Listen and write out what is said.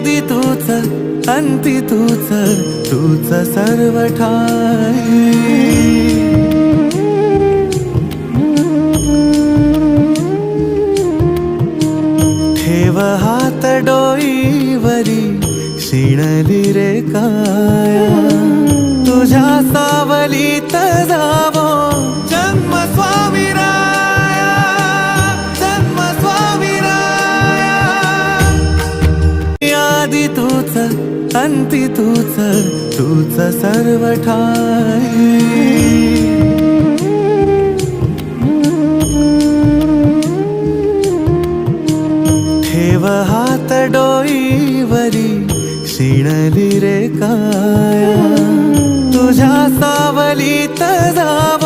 आदि तूच अंती तूच, तूच सर्व ठाई। ठेव हात डोईवरी, शिणली रे काया, तुझ्या सावलीत जावो जन्म स्वामीराया, जन्म स्वामीराया। आदि तूच अंती तूच, तूच सर्व ठाई। ठेव हात डोईवरी, शिणली रे काया, तुझ्या सावलीत जावो